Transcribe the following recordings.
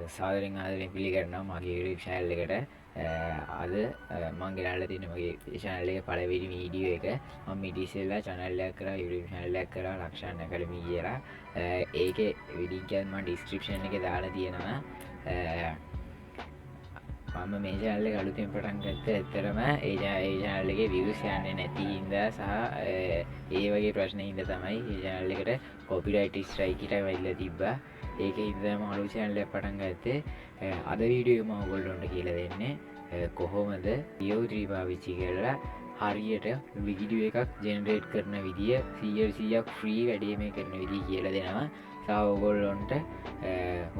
සාදරෙන් ආදරෙන් පිළිගන්නවා මගේ YouTube channel එකට. අද මම ගෙනල්ලා තියෙන මගේ channel එකේ පළවෙනි වීඩියෝ එක. මම ඊට ඉස්සෙල්ලා channel එකක් කරා, YouTube channel එකක් කරා ලක්ෂණ ඇකඩමි කියලා. ඒකේ link එක මම description එකේ දාලා තියෙනවා. මම මේ channel එක අලුතෙන් පටන් ගත්තේ ඇත්තටම ඒ channel එකේ views යන්නේ නැති හින්දා සහ ඒ වගේ ප්‍රශ්න හින්දා තමයි මේ channel එකට copyright strike එකක් වෙලා තිබ්බා. ඒකේ හින්දා මම අලුත් channel එකක් පටන් ගත්තේ. අද වීඩියෝ එක මම ඔයගොල්ලන්ට කියලා දෙන්නේ කොහොමද VO3 පාවිච්චි කරලා හරියට වීඩියෝ එකක් ජෙනරේට් කරන විදිය 100% ෆ්‍රී වැඩේම කරන විදිය කියලා දෙනවා. සහ ඔයගොල්ලන්ට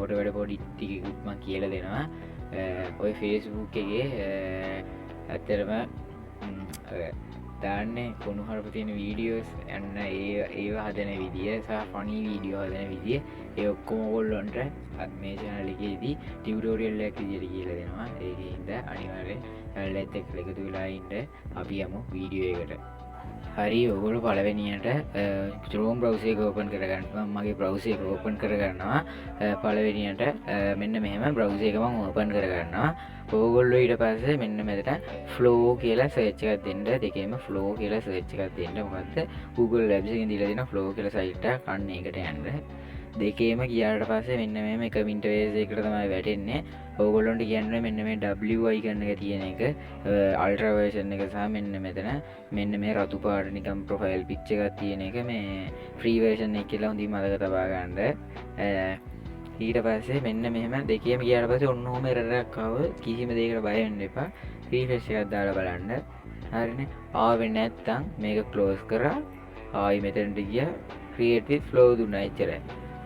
හොට වැඩ පොඩි ටිකකුත් මම කියලා දෙනවා. ඔය Facebook එකේ ඇත්තරම දාන්නේ කොනුහරප තියෙන වීඩියෝස් යන්න ඒවා හදන විදිය සහ ෆනි වීඩියෝ හදන විදිය ඒ ඔක්කොම ඔයගොල්ලන්ට මේ channel එකේදී ටියුටෝරියල් එකක් විදියට කියලා දෙනවා. ඒකේ හින්දා අනිවාර්යෙන් channel එකත් එක්ක එකතු වෙලා ඉන්න. අපි යමු වීඩියෝ එකට. හරි ඔයගොල්ලෝ පළවෙනියට Chrome browser එක open කරගන්න. මම මගේ browser එක open කරගන්නවා. පළවෙනියට මෙන්න මෙහෙම browser එක මම open කරගන්නවා. ඔයගොල්ලෝ ඊට පස්සේ මෙන්න මෙතන flow කියලා search එකක් දෙන්න. දෙකේම flow කියලා search එකක් දෙන්න. මොකද්ද Google Labs එකෙන් දීලා දෙන flow කියලා site එකක් අන්න ඒකට යන්න. දෙකේම ගියාට පස්සේ මෙන්න මෙහෙම එක interface එකකට තමයි වැටෙන්නේ. ඔයගොල්ලන්ට කියන්නේ මෙන්න මේ WI icon එක තියෙන එක ultra version එක සහ මෙන්න මෙතන මෙන්න මේ රතු පාට නිකන් profile picture එකක් තියෙන එක මේ free version එක කියලා හොඳින් මතක තබා ගන්න. ඊට පස්සේ මෙන්න මෙහෙම දෙකේම ගියාට පස්සේ ඔන්න ඔහම error එකක් ආව. කිසිම දෙයකට බය වෙන්න එපා. refresh එකක් දාලා බලන්න. හරිනේ. ආවේ නැත්තම් මේක close කරා. ආයි මෙතනට ගියා. create with flow දුන්නා එච්චරයි.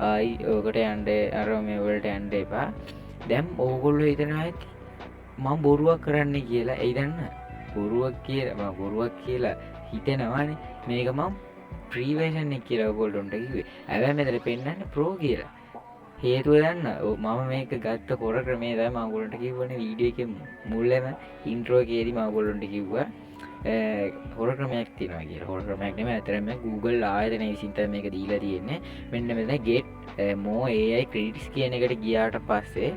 ආයි ඔකට යන්න අර මේ වලට යන්න එපා. දැන් ඕගොල්ලෝ හිතනවා ඇති මම බොරුවක් කරන්න කියලා. ඒ දන්න බොරුවක් කියලා හිතනවානේ. මේක මම free version එක කියලා ඔයගොල්ලන්ට කිව්වේ. හැබැයි මෙතන පෙන්නන්නේ pro කියලා. හේතුව දන්න මම මේක ගත්ත කොර ක්‍රමේ තමයි මම ඔයගොල්ලන්ට කිව්වනේ වීඩියෝ එකේ මුලම ඉන්ට්‍රෝ එකේදී මම ඔයගොල්ලන්ට කිව්වා හොර ක්‍රමයක් තියෙනවා කියලා. හොර ක්‍රමයක් නෙමෙයි අතරම Google ආයතනයේ විසින් තමයි මේක දීලා තියෙන්නේ. මෙන්න මෙතන get more AI credits කියන එකට ගියාට පස්සේ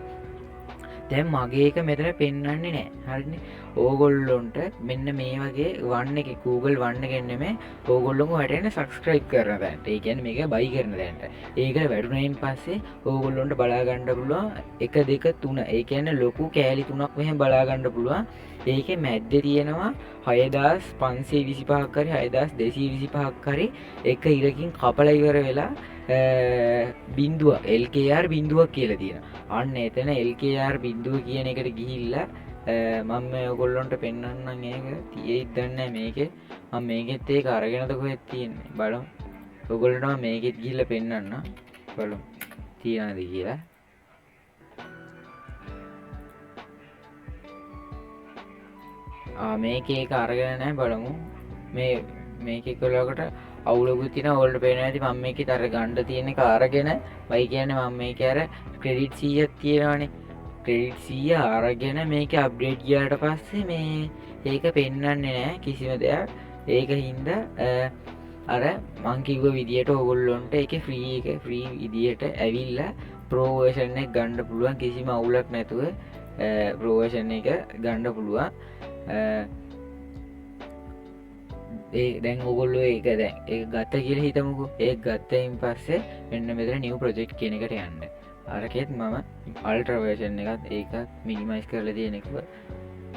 දැන් මගේ එක මෙතන පෙන්වන්නේ නැහැ. හරිනේ. ඕගොල්ලොන්ට මෙන්න මේ වගේ වන් එකේ Google වන් එකෙන් නෙමෙයි ඕගොල්ලෝම වැටෙන subscribe කරන තැනට. ඒ කියන්නේ මේක buy කරන තැනට. ඒකට වැටුණයින් පස්සේ ඕගොල්ලොන්ට බලා ගන්න පුළුවන් 1 2 3. ඒ කියන්නේ ලොකු කෑලි 3ක් මෙහෙම බලා ගන්න පුළුවන්. ඒකේ මැද්දේ තියෙනවා 6525ක් හරි 6225ක් හරි එක ඉරකින් කපලා ඉවර වෙලා බිඳුව LKR බිඳුවක් කියලා තියෙනවා. අන්න එතන LKR බිඳුව කියන එකට ගිහිල්ලා මම මේ ඔයගොල්ලන්ට පෙන්වන්නම් ඒක. තියෙයිද දන්නේ මේකේ. මම මේකෙත් ඒක අරගෙනද කොහෙද තියෙන්නේ බලමු. ඔයගොල්ලන්ට මම මේකෙත් ගිහිල්ලා පෙන්වන්නම්. බලමු තියනද කියලා. මේකේ ඒක අරගෙන නැහැ බලමු. මේකේ කොලකට අවුලකුත් තියෙනවා. ඕල්ට පේනවා ඇති මම මේකේ අර ගන්න තියෙන එක අරගෙන වයි කියන්නේ මම මේකේ අර ක්‍රෙඩිට් 100ක් තියෙනවානේ. ක්‍රෙඩිට් 100 අරගෙන මේකේ අප්ඩේට් ගියාට පස්සේ මේ ඒක පෙන්වන්නේ නැහැ කිසිම දෙයක්. ඒක හින්දා අර මං කිව්ව විදියට ඕගොල්ලොන්ට ඒකේ ෆ්‍රී විදියට ඇවිල්ලා ප්‍රෝ වර්ෂන් එක ගන්න පුළුවන් කිසිම අවුලක් නැතුව ප්‍රෝ වර්ෂන් එක ගන්න පුළුවන්. දැන් ඔයගොල්ලෝ ඒක දැන් ඒක ගත්ත කියලා හිතමුකෝ. ඒක ගත්තයින් පස්සේ මෙන්න මෙතන new project කියන එකට යන්න. අරකෙත් මම ultra version එකත් ඒකත් minimize කරලා තියෙන එක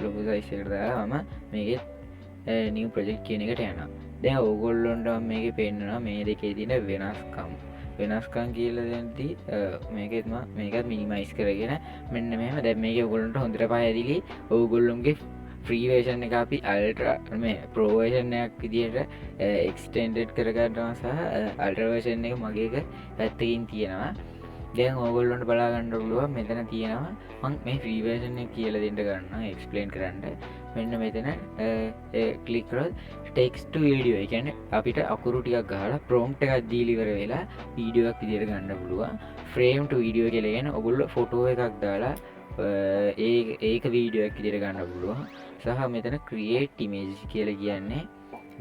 ලොකු size එකට දාලා මම මේකෙත් new project කියන එකට යනවා. දැන් ඕගොල්ලොන්ට මම මේකේ පෙන්නනවා මේ දෙකේ තියෙන වෙනස්කම් කියලා දෙද්දි මේකත් minimize කරගෙන මෙන්න මෙහෙම දැන් මේකේ ඕගොල්ලන්ට හොඳට පැහැදිලි ඕගොල්ලොන්ගේ free version එක අපි ultra මේ pro version එකක් විදියට extended කරගන්නවා සහ ultra version එක මගේ එක පැත්තකින් තියෙනවා. දැන් ඕගොල්ලන්ට බලා ගන්න පුළුවන් මෙතන තියෙනවා මම මේ free version එක කියලා දෙන්න ගන්නවා explain කරන්න. මෙන්න මෙතන click කරොත් text to video ඒ කියන්නේ අපිට අකුරු ටිකක් ගහලා prompt එකක් දීලා ඉවර වෙලා වීඩියෝ එකක් විදියට ගන්න පුළුවන්. frame to video කියලා කියන්නේ ඔයගොල්ලෝ ෆොටෝ එකක් දාලා ඒක වීඩියෝ එකක් විදියට ගන්න පුළුවන්. සහ මෙතන create image කියලා කියන්නේ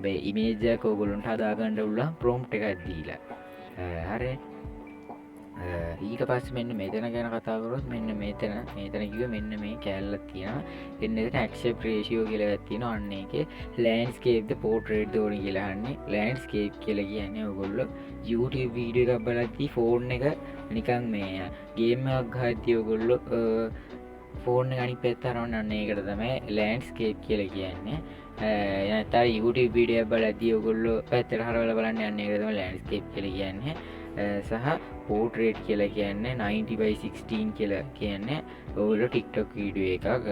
මේ image එක ඔයගොල්ලන්ට හදා ගන්න පුළුවන් prompt එකක් දීලා. හරි. ඊට පස්සේ මෙන්න මෙතන ගැන කතා කරොත් මෙන්න මෙතන කිව්වේ මෙන්න මේ කැලලක් තියෙනවා එන්න එතන ඇක්සෙප්ට් රේෂියෝ කියලා එකක් තියෙනවා අන්න ඒකේ ලෑන්ඩ්ස්කේප්ද පෝට්‍රේට්ද ඕනේ කියලා අහන්නේ ලෑන්ඩ්ස්කේප් කියලා කියන්නේ ඔයගොල්ලෝ YouTube වීඩියෝ එකක් බලද්දී ෆෝන් එක නිකන් මේ ගේම් එකක් ගහද්දී ඔයගොල්ලෝ ෆෝන් එක අනිත් පැත්තට අරවන්න අන්න ඒකට තමයි ලෑන්ඩ්ස්කේප් කියලා කියන්නේ නැත්නම් YouTube වීඩියෝ එකක් බලද්දී ඔයගොල්ලෝ පැත්තට හරවලා බලන්නේ අන්න ඒකට තමයි ලෑන්ඩ්ස්කේප් කියලා කියන්නේ සහ පෝට්‍රේට් කියලා කියන්නේ 90/16 කියලා කියන්නේ ඔයගොල්ලෝ TikTok වීඩියෝ එකක්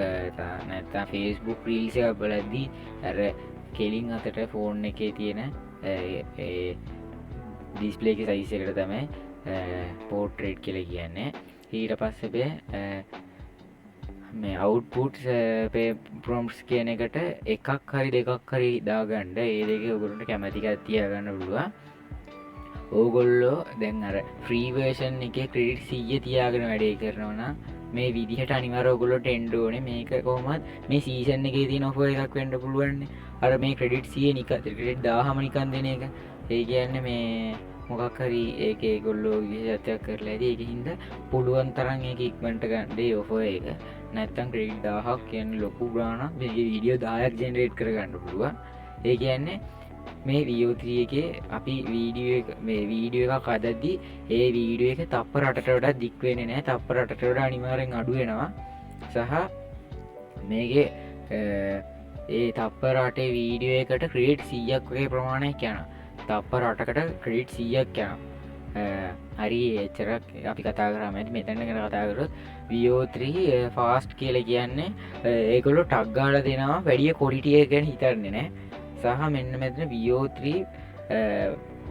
නැත්නම් Facebook Reels එකක් බලද්දී අර කෙලින් අතට ෆෝන් එකේ තියෙන ඩිස්ප්ලේ එකේ සයිස් එකට තමයි පෝට්‍රේට් කියලා කියන්නේ ඊට පස්සේ මේ අවුට්පුට් ප්‍රොම්ප්ට්ස් කියන එකට එකක් හරි දෙකක් හරි දාගන්න ඒ දෙකේ ඔයගොල්ලන්ට කැමති එකක් තියාගන්න පුළුවන් ඕගොල්ලෝ දැන් අර ෆ්‍රී වර්ෂන් එකේ ක්‍රෙඩිට් 100 තියාගෙන වැඩේ කරනවා නම් මේ විදිහට අනිවාර්යයෙන් ඔයගොල්ලෝට එන්න ඕනේ මේක කොහොමද මේ සීසන් එකේ තියෙන ඔෆර් එකක් වෙන්න පුළුවන් නේ අර මේ ක්‍රෙඩිට් 100 නිකන් ක්‍රෙඩිට් 1000ම නිකන් දෙන එක ඒ කියන්නේ මේ මොකක් හරි ඒකේ ඒගොල්ලෝ විශේෂත්වයක් කරලා ඇති ඒකින්ද පුළුවන් තරම් ඒක ඉක්මනට ගන්න ඒ ඔෆර් එක නැත්තම් ක්‍රෙඩිට් 1000ක් කියන්නේ ලොකු ගාණක් මේක වීඩියෝ 10ක් ජෙනරේට් කරගන්න පුළුවන් ඒ කියන්නේ මේ VO3 එකේ අපි වීඩියෝ එකක් හදද්දී ඒ වීඩියෝ එක තප්පර 8ට වඩා දික් වෙන්නේ නැහැ තප්පර 8ට වඩා අනිවාර්යෙන් අඩු වෙනවා සහ මේකේ ඒ තප්පර 8 වීඩියෝ එකට ක්‍රෙඩිට් 100ක් වගේ ප්‍රමාණයක් යනවා තප්පර 8කට ක්‍රෙඩිට් 100ක් යනවා හරි එච්චරක් අපි කතා කරාම ඇති මෙතන ගැන කතා කරොත් VO3 ෆාස්ට් කියලා කියන්නේ ඒගොල්ලෝ ටග් ගාලා දෙනවා වැඩි ක්වොලිටි එක ගැන හිතන්නේ නැහැ සහ මෙන්න මෙතන VO3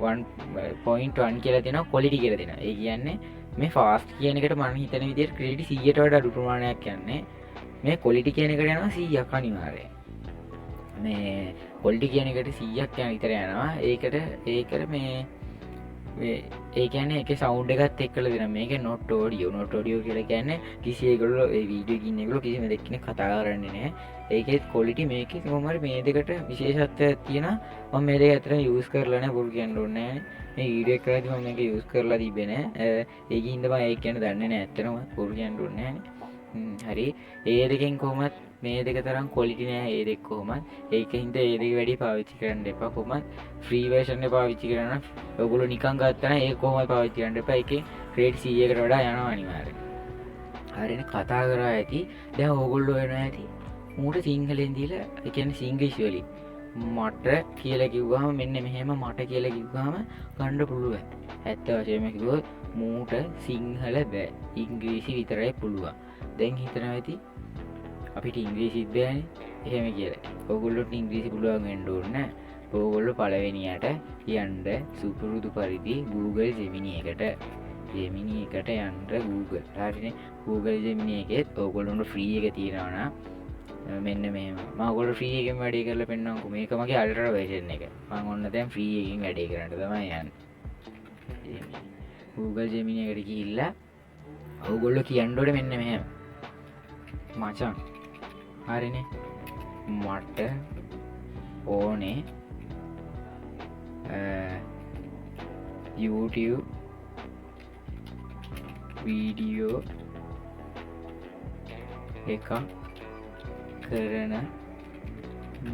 1.1 කියලා දෙනවා ක්වොලිටි කියලා දෙනවා. ඒ කියන්නේ මේ ෆාස්ට් කියන එකට මම හිතන විදිහට ක්‍රෙඩිට් 100ට වඩා අඩු ප්‍රමාණයක් යන්නේ. මේ ක්වොලිටි කියන එකට යනවා 100ක් අනිවාර්යයෙන්. මේ ක්වොලිටි කියන එකට 100ක් යන විතර යනවා. ඒකට මේ ඒ කියන්නේ ඒකේ සවුන්ඩ් එකත් එක්කලා දෙනවා. මේකේ not audio කියලා කියන්නේ කිසි ඒගොල්ලෝ ඒ වීඩියෝ එකකින් ඒගොල්ලෝ කිසිම දෙයක් කතා කරන්නේ නැහැ. ඒකේ ක්වොලිටි මේකේ කොහොම හරි මේ දෙකට විශේෂත්වයක් තියෙනවා. මම මේ දෙක අතර යූස් කරලා නැහැ බොරු කියන්න ඕනේ නැහැ. මේ වීඩියෝ එක කරද්දි මම මේක යූස් කරලා තිබ්බේ නැහැ. ඒකින්ද මම ඒක ගැන දන්නේ නැහැ. ඇත්තටම බොරු කියන්න ඕනේ නැහැ. හරි. ඒ දෙකෙන් කොහොමත් මේ දෙක තරම් ක්වොලිටි නැහැ ඒ දෙක කොහොමත්. ඒකින්ද ඒ දෙක වැඩි පාවිච්චි කරන්න එපා. කොහොමත් ෆ්‍රී වර්ෂන් එක පාවිච්චි කරනවා. ඔයගොල්ලෝ නිකන් ගත්තා නම් ඒක කොහොමද පාවිච්චි කරන්න එපා. ඒකේ ක්‍රෙඩිට් 100කට වඩා යනවා අනිවාර්යයෙන්. හරිනේ කතා කරා ඇති. දැන් ඕගොල්ලෝ වෙනවා ඇති. මූට සිංහලෙන් දීලා ඒ කියන්නේ සිංග්ලිෂ් වලින් මට කියලා කිව්වහම මෙන්න මෙහෙම මට කියලා කිව්වහම ගන්න පුළුවන්. ඇත්ත වශයෙන්ම කිව්වොත් මූට සිංහල බෑ. ඉංග්‍රීසි විතරයි පුළුවන්. දැන් හිතනවා ඇති අපිට ඉංග්‍රීසිත් බෑනේ. එහෙම කියලා. ඕගොල්ලෝට ඉංග්‍රීසි පුළුවන් වෙන්න ඕනේ නැහැ. ඕගොල්ලෝ පළවෙනියට යන්න සුපුරුදු පරිදි Google Gemini එකට යන්න Google. හරිනේ. Google Gemini එකෙත් ඕගොල්ලොන්ට ෆ්‍රී එක තියෙනවා නම් මෙන්න මෙහෙම මම ඔයගොල්ලෝ ෆ්‍රී එකෙන් වැඩේ කරලා පෙන්නන්නම්කෝ මේක මගේ අල්ට්‍රා වර්ෂන් එක මම ඔන්න දැන් ෆ්‍රී එකෙන් වැඩේ කරන්න තමයි යන්නේ Google Gemini එකට ගිහිල්ලා ඔයගොල්ලෝ කියන්න ඕනේ මෙන්න මෙහෙම මචං හරිනේ මට ඕනේ YouTube වීඩියෝ එකක් කරන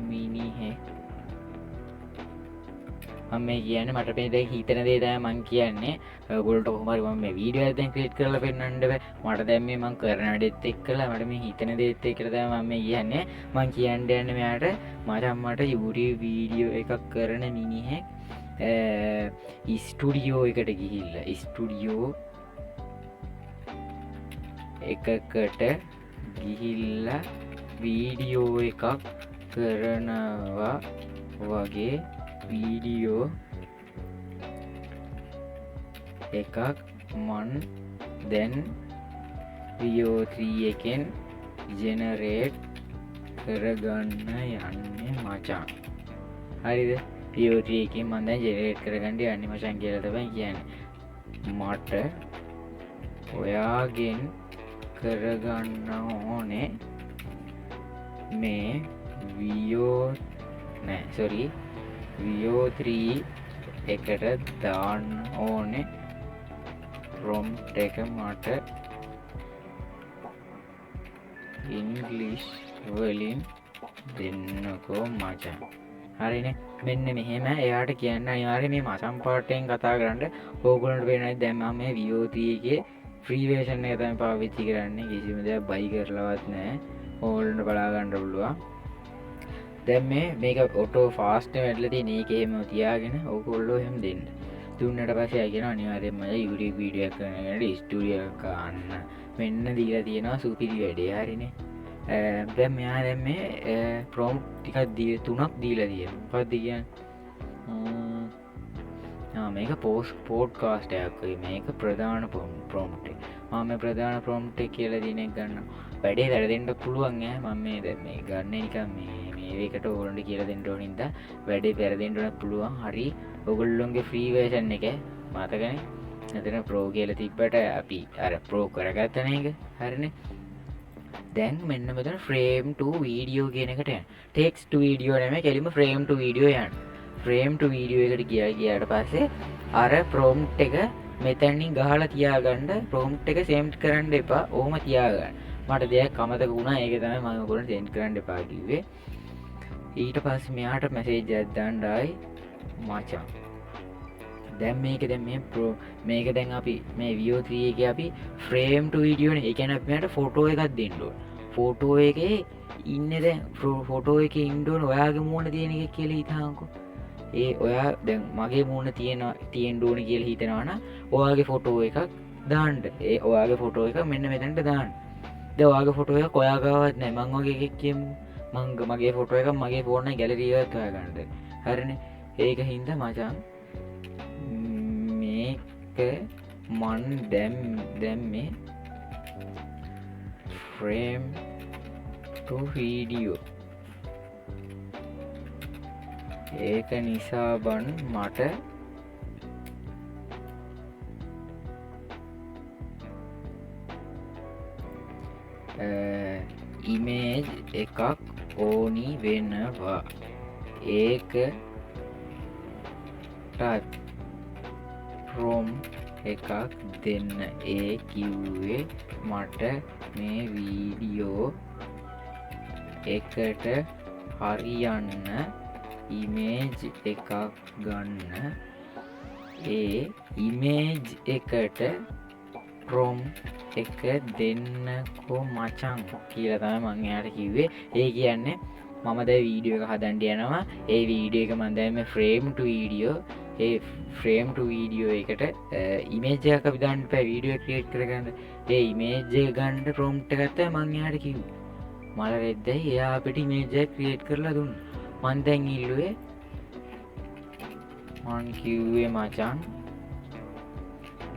මිනිහෙක් මම මේ කියන්නේ මට මේ දැන් හිතන දේ තමයි මම කියන්නේ ඔයගොල්ලන්ට කොහොම හරි මම මේ වීඩියෝ එක දැන් ක්‍රියේට් කරලා පෙන්නන්න බෑ මට දැන් මේ මම කරන වැඩෙත් එක්කලා මට මේ හිතන දේත් එක්කලා තමයි මම මේ කියන්නේ මම කියන්න යන්නේ මෙයාට මට YouTube වීඩියෝ එකක් කරන මිනිහෙක් ස්ටුඩියෝ එකට ගිහිල්ලා ස්ටුඩියෝ එකකට ගිහිල්ලා වීඩියෝ එකක් කරනවා වගේ වීඩියෝ එකක් මන් දැන් VO3 එකෙන් ජෙනරේට් කරගන්න යන්නේ මචං හරිද VO3 එකෙන් මන් දැන් ජෙනරේට් කරගන්න යන්නේ මචං කියලා තමයි කියන්නේ මට ඔයාගෙන් කරගන්න ඕනේ මේ VO3 එකට දාන්න ඕනේ ප්‍රොම්ට් එක මට ඉංග්ලිෂ් වලින් දෙන්නකෝ මචං. හරිනේ. මෙන්න මෙහෙම එයාට කියන්න අනිවාර්යයෙන් මේ මචං පාටෙන් කතා කරන්න. ඕගොල්ලන්ට වෙන්නේ දැන් මම මේ VO3 එකේ ෆ්‍රී වර්ෂන් එක තමයි පාවිච්චි කරන්නේ. කිසිම දෙයක් බයි කරලවත් නැහැ. ඕගොල්ලන්ට බලා ගන්න පුළුවන්. දැන් මේක ඔටෝ ෆාස්ට් වැඩිලා තියෙන එක එහෙම තියාගෙන ඕගොල්ලෝ එහෙම දෙන්න. දුන්නට පස්සේ ආගෙන අනිවාර්යයෙන්ම YouTube වීඩියෝ එකක් කරනකොට ස්ටුඩියෝ එක ගන්න. මෙන්න දීලා තියෙනවා සුපිරි වැඩේ. හරිනේ. දැන් මෙයා දැන් මේ ප්‍රොම්ප්ට් ටිකක් තුනක් දීලා තියෙනවා. මොකක්ද කියන්නේ? මේක පොඩ්කාස්ට් එකක් වගේ. මේක ප්‍රධාන ප්‍රොම්ප්ට් එක. මම මේ ප්‍රධාන ප්‍රොම්ප්ට් එක කියලා දින එක ගන්නවා. වැඩේ වැරදෙන්න පුළුවන් ඈ. මම මේ දැන් මේ ගන්න නිකන් මේකට ඕගොල්ලන්ට කියලා දෙන්න ඕන හින්දා වැඩේ වැරදෙන්න පුළුවන්. හරි. ඔයගොල්ලොන්ගේ ෆ්‍රී වර්ෂන් එක මතකනේ. එතන ප්‍රෝ කියලා තිබ්බට අපි අර ප්‍රෝ කරගත්තනේ ඒක. හරිනේ. දැන් මෙන්න මෙතන frame to video කියන එකට යන්න. text to video නෙමෙයි කෙලින්ම frame to video යන්න. frame to video එකට ගියාට පස්සේ අර prompt එක මෙතනින් ගහලා තියාගන්න. prompt එක send කරන්න එපා. ඔහොම තියාගන්න. මට දෙයක් අමතක වුණා. ඒක තමයි මම ඔයගොල්ලන්ට send කරන්න එපා කිව්වේ. ඊට පස්සේ මෙයාට message එකක් දාන්න ආයි මචං. දැන් මේක දැන් අපි මේ VO3 එකේ අපි frame to video නේ. ඒ කියන්නේ අපි මෙයාට ෆොටෝ එකක් දෙන්න ඕන. ෆොටෝ එකේ ඉන්නේ දැන් ෆොටෝ එකේ ඉන්න ඕන ඔයාගේ මූණ තියෙන එක කියලා හිතාංකෝ. ඒ ඔයා දැන් මගේ මූණ තියෙන්න ඕන කියලා හිතනවා නම් ඔයාගේ ෆොටෝ එකක් දාන්න. ඒ ඔයාගේ ෆොටෝ එක මෙන්න මෙතනට දාන්න. දැන් ඔයාගේ ෆොටෝ එක ඔයා ගාවත් නැහැ. මං වගේ එකෙක් කියමු. මගේ ෆොටෝ එකක් මගේ ෆෝන් එකේ ගැලරි එකක් හොයාගන්න. හරිනේ. ඒක හින්දා මචං මේක මන් දැම්මේ frame to video. ඒක නිසා බන් මට ඉමේජ් එකක් ඕනි වෙනවා. ඒකටත් prompt එකක් දෙන්න. ඒ කිව්වේ මට මේ වීඩියෝ එකට හරියන්න ඉමේජ් එකක් ගන්න. ඒ ඉමේජ් එකට prompt එක දෙන්නකෝ මචං කියලා තමයි මං එයාට කිව්වේ. ඒ කියන්නේ මම දැන් වීඩියෝ එක හදන්න යනවා. ඒ වීඩියෝ එක මම දැන් මේ frame to video frame to video එකට ඉමේජ් එකක් අපි දාන්න බෑ. වීඩියෝ එක ක්‍රියේට් කරගන්න ඒ ඉමේජ් එක ගන්න prompt එකක් තමයි මං එයාට කිව්වේ. මල වෙද්දයි එයා අපිට ඉමේජ් එකක් ක්‍රියේට් කරලා දුන්නා. මං දැන් ඉල්ලුවේ මං කිව්වේ මචං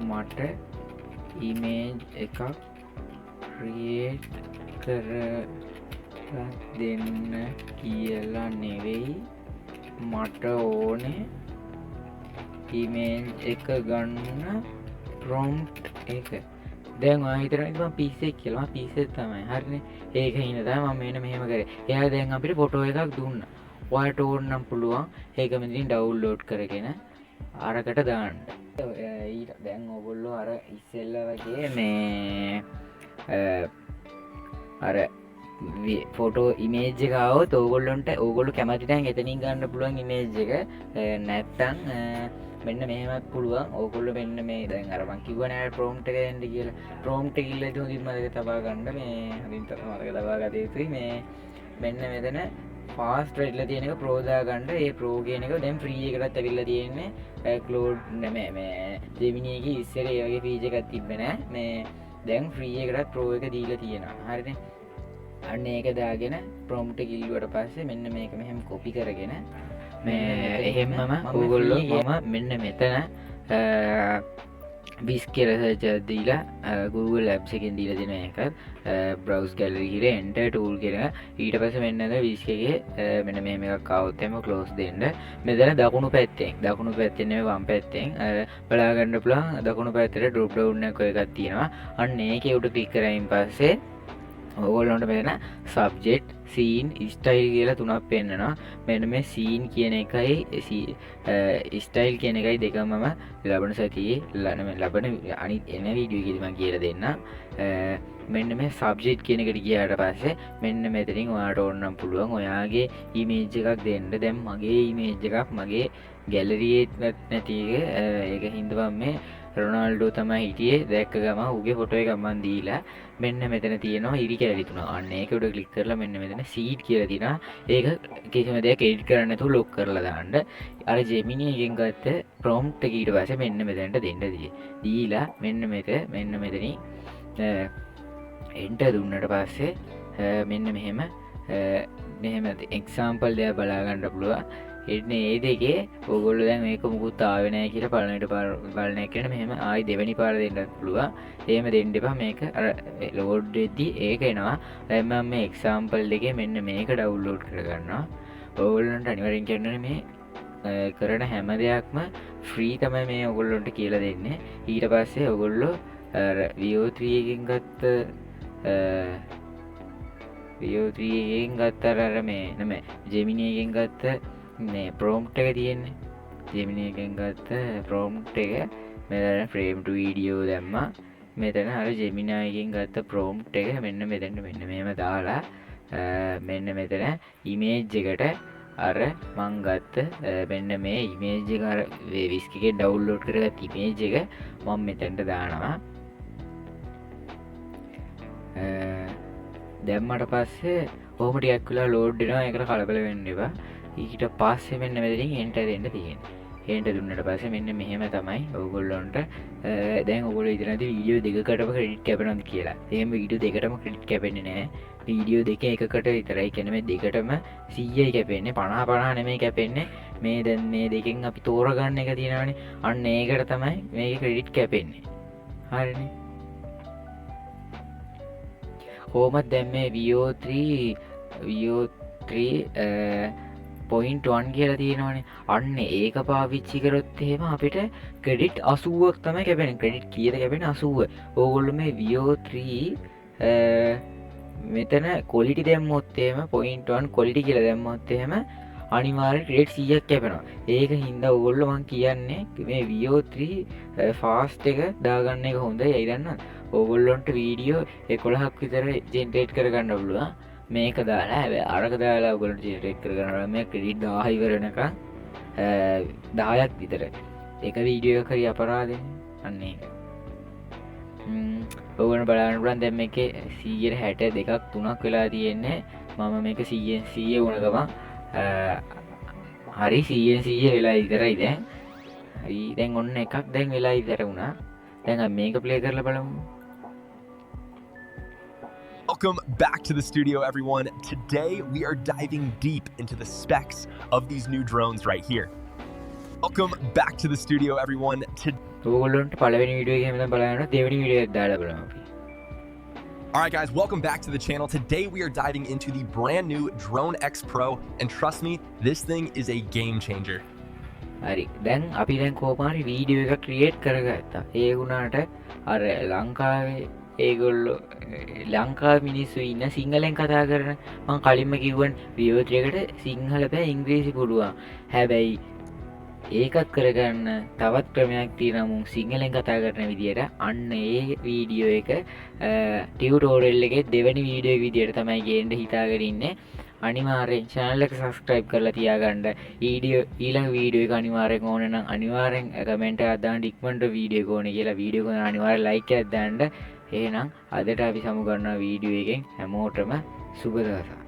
මට ඉමේජ් එකක් ක්‍රියේට් කරලා දෙන්න කියලා නෙවෙයි. මට ඕනේ ඉමේජ් එක ගන්න prompt එක. දැන් ඔයා හිතනවා මම පිස්සෙක් කියලා. මම පිස්සෙක් තමයි. හරිනේ. ඒක හින්දා තමයි මම මෙහෙම කරේ. එයා දැන් අපිට ෆොටෝ එකක් දුන්නා. ඔයාට ඕන නම් පුළුවන් ඒක මෙතනින් ඩවුන්ලෝඩ් කරගෙන අරකට දාන්න. දැන් ඔයගොල්ලෝ අර ඉස්සෙල්ලා වගේ මේ අර ෆොටෝ ඉමේජ් එක આવොත් ඕගොල්ලෝ කැමති නම් එතනින් ගන්න පුළුවන් ඉමේජ් එක. නැත්තම් මෙන්න මෙහෙමත් පුළුවන්. ඕගොල්ලෝ මෙන්න මේ දැන් අර මං කිව්වනේ prompt එක දෙන්න කියලා. prompt එක ඉල්ලලා ඉතින් හොඳින් මතක තබා ගන්න. මේ හොඳින් මතක තබා ගත යුතුයි. මේ මෙන්න මෙතන ෆාස්ට් වෙලා තියෙන එක ප්‍රෝ දා ගන්න. ඒ ප්‍රෝ කියන එක දැන් ෆ්‍රී එකටත් ඇවිල්ලා තියෙන්නේ. ක්ලෝඩ් නෙමෙයි මේ ජෙමිනි එකේ ඉස්සර ඒ වගේ ෆීචර් එකක් තිබ්බේ නෑ. මේ දැන් ෆ්‍රී එකටත් ප්‍රෝ එක දීලා තියෙනවා. හරිනේ. අන්න ඒක දාගෙන prompt එක ඉල්ලුවට පස්සේ මෙන්න මේක මෙහෙම copy කරගෙන මේ එහෙමම ඕගොල්ලෝ මම මෙන්න මෙතන විස් කියලා සර්ච් එකක් දීලා Google Apps එකෙන් දීලා දෙන එකක් browse gallery කියලා enter tool කියලා. ඊට පස්සේ මෙන්න අර විස් එකේ මෙන්න මෙහෙම එකක් ආවොත් එම close දෙන්න. මෙතන දකුණු පැත්තෙන් නෙමෙයි වම් පැත්තෙන් බලා ගන්න පුළුවන්. දකුණු පැත්තේ drop down එකක් තියෙනවා. අන්න ඒකේ උඩ ක්ලික් කරායින් පස්සේ ඕගොල්ලොන්ට මෙතන සබ්ජෙක්ට් සීන් ස්ටයිල් කියලා තුනක් පෙන්න්නනවා. මෙන්න මේ සීන් කියන එකයි ස්ටයිල් කියන එකයි දෙකමම ලබන සතියේ ලබන අනි එන වීඩියෝ කිරීම කියල දෙන්න. මෙන්න මේ සබ්ජෙක්ට් කියන එකට ගියාට පස්සේ මෙන්න මෙතනින් ඔයාට ඕන්නම් පුළුවන් ඔයාගේ ඉමේජ් එකක් දෙන්න. දැන් මගේ ඉමේජ් එකක් මගේ ගැලරියේත් නැතික ඒක හින්දවම් මේ රොනාල්ඩෝ තමයි හිටියේ දැක්ක ගම උගේ ෆොටෝ එකක් මන් දීලා මෙන්න මෙතන තියෙනවා ඉරි කැලි තුන. අන්න ඒක උඩ ක්ලික් කරලා මෙන්න මෙතන සීට් කියලා තියෙනවා. ඒක කිසිම දෙයක් එඩිට් කරන්න නැතුව ලොක් කරලා දාන්න. අර ජෙමිනි එකෙන් ගත්ත ප්‍රොම්ප්ට් එක ඊට පස්සේ මෙන්න මෙතනට දෙන්න දීලා මෙන්න මෙතනින් එන්ටර් දුන්නට පස්සේ මෙන්න මෙහෙම එක්සාම්පල් දෙයක් බලා ගන්න පුළුවන්. එන්න ඒ දෙකේ ඔයගොල්ලෝ දැන් මේක මුකුත් ආවේ නැහැ කියලා පළවෙනිට බලන එකනේ මෙහෙම ආයි දෙවෙනි පාර දෙන්නත් පුළුවන්. එහෙම දෙන්න එපා. මේක අර ලෝඩ් වෙද්දි ඒක එනවා. දැන් මම මේ එක්සාම්පල් දෙකේ මෙන්න මේක ඩවුන්ලෝඩ් කරගන්නවා. ඔයගොල්ලන්ට අනිවාර්යෙන් කරන්න මේ කරන හැම දෙයක්ම ෆ්‍රී තමයි මේ ඔයගොල්ලන්ට කියලා දෙන්නේ. ඊට පස්සේ ඔයගොල්ලෝ VO3 එකෙන් ගත්ත VO3 එකෙන් ගත්ත අර මේ නම ජෙමිනි එකෙන් ගත්ත මේ ප්‍රෝම්ප්ට් එක තියෙන්නේ. ජෙමිනි එකෙන් ගත්ත ප්‍රෝම්ප්ට් එක මෙතන ෆ්‍රේම් ටු වීඩියෝ දැම්මා. මෙතන අර ජෙමිනි එකෙන් ගත්ත ප්‍රෝම්ප්ට් එක මෙන්න මෙතන මෙන්න මෙහෙම දාලා මෙන්න මෙතන ඉමේජ් එකට අර මං ගත්ත මෙන්න මේ ඉමේජ් එක අර විස්කි එකේ ඩවුන්ලෝඩ් කරගත්ත ඉමේජ් එක මම මෙතනට දානවා. දැම්මට පස්සේ ඔහොම ටිකක් වෙලා ලෝඩ් වෙනවා. ඒකට කලබල වෙන්න එපා. ඊට පස්සේ මෙන්න මෙතනින් එන්ටර් දෙන්න තියෙනවා. එන්ටර් දුන්නට පස්සේ මෙන්න මෙහෙම තමයි ඔයගොල්ලන්ට දැන් ඔයගොල්ලෝ ඉතින්දී වීඩියෝ දෙකකටම ක්‍රෙඩිට් කැපෙනවද කියලා. එහෙම වීඩියෝ දෙකටම ක්‍රෙඩිට් කැපෙන්නේ නැහැ. වීඩියෝ දෙක එකකට විතරයි. කියන්නේ මේ දෙකටම 100යි කැපෙන්නේ. 50 නෙමෙයි කැපෙන්නේ. මේ දැන් මේ දෙකෙන් අපි තෝරගන්න එක තියෙනවානේ. අන්න ඒකට තමයි මේකේ ක්‍රෙඩිට් කැපෙන්නේ. හරිනේ. කොහොමද දැන් මේ VO3.1 කියලා තියෙනවානේ. අන්න ඒක පාවිච්චි කරොත් එහෙම අපිට ක්‍රෙඩිට් 80ක් තමයි කැපෙන්නේ. ක්‍රෙඩිට් කීයද කැපෙන්නේ? 80. ඕගොල්ලෝ මේ VO3 මෙතන quality දැම්මොත් එහෙම 0.1 quality කියලා දැම්මොත් එහෙම අනිවාර්යෙන් ක්‍රෙඩිට් 100ක් කැපෙනවා. ඒක හින්දා ඕගොල්ලෝ මං කියන්නේ මේ VO3 fast එක දාගන්න එක හොඳයි. ඒ දන්නවද? ඕගොල්ලොන්ට වීඩියෝ 11ක් විතර ජෙනරේට් කරගන්න පුළුවන්. මේක දාලා හැබැයි අරක දාලා ඔයගොල්ලෝ ජෙනරේට් කරගන්නවා. මේ ක්‍රෙඩිට් 1000 ඉවර වෙනකන් 10ක් විතර එක වීඩියෝ එකක් හරි අපරාධෙන්නේ. අන්න ඒක. ඔයගොල්ලෝ බලන්න පුළුවන් දැන් මේකේ 162ක් 3ක් වෙලා තියෙන්නේ. මම මේක 100 වුණ ගමන් හරි 100 වෙලා ඉවරයි දැන්. හරි දැන් ඔන්න එකක් දැන් වෙලා ඉවර වුණා. දැන් මේක ප්ලේ කරලා බලමු. Welcome back to the studio, everyone. Today we are diving deep into the specs of these new drones right here. Welcome back to the studio, everyone. ඔයගොල්ලන්ට පළවෙනි වීඩියෝ එකේ මම බලනවා දෙවෙනි වීඩියෝ එක දාලා බලමු අපි. Alright guys, welcome back to the channel. Today we are diving into the brand new Drone X Pro, and trust me, this thing is a game changer. හරි දැන් අපි දැන් කොහොමහරි වීඩියෝ එකක් ක්‍රියේට් කරගත්තා. ඒ වුණාට අර ලංකාවේ ඒගොල්ලෝ ලංකාවේ මිනිස්සු ඉන්න සිංහලෙන් කතා කරන මම කලින්ම කිව්වන් VO3 එකට සිංහල බෑ ඉංග්‍රීසි පුළුවන්. හැබැයි ඒකත් කරගන්න තවත් ක්‍රමයක් තියෙනවා. මුන් සිංහලෙන් කතා කරන විදියට අන්න ඒ වීඩියෝ එක ටියුටෝරියල් එකේ දෙවෙනි වීඩියෝ එක විදියට තමයි ගේන්න හිතාගෙන ඉන්නේ. අනිවාර්යෙන් channel එක subscribe කරලා තියාගන්න. ඊළඟ වීඩියෝ එක අනිවාර්යෙන් ඕන නම් අනිවාර්යෙන් කමෙන්ට් එකක් දාන්න ඉක්මනට වීඩියෝ එක ඕනේ කියලා වීඩියෝ එක අනිවාර්යෙන් like එකක් දාන්න. එහෙනම් අදට අපි සමු ගන්නවා වීඩියෝ එකෙන්. හැමෝටම සුබ දවසක්.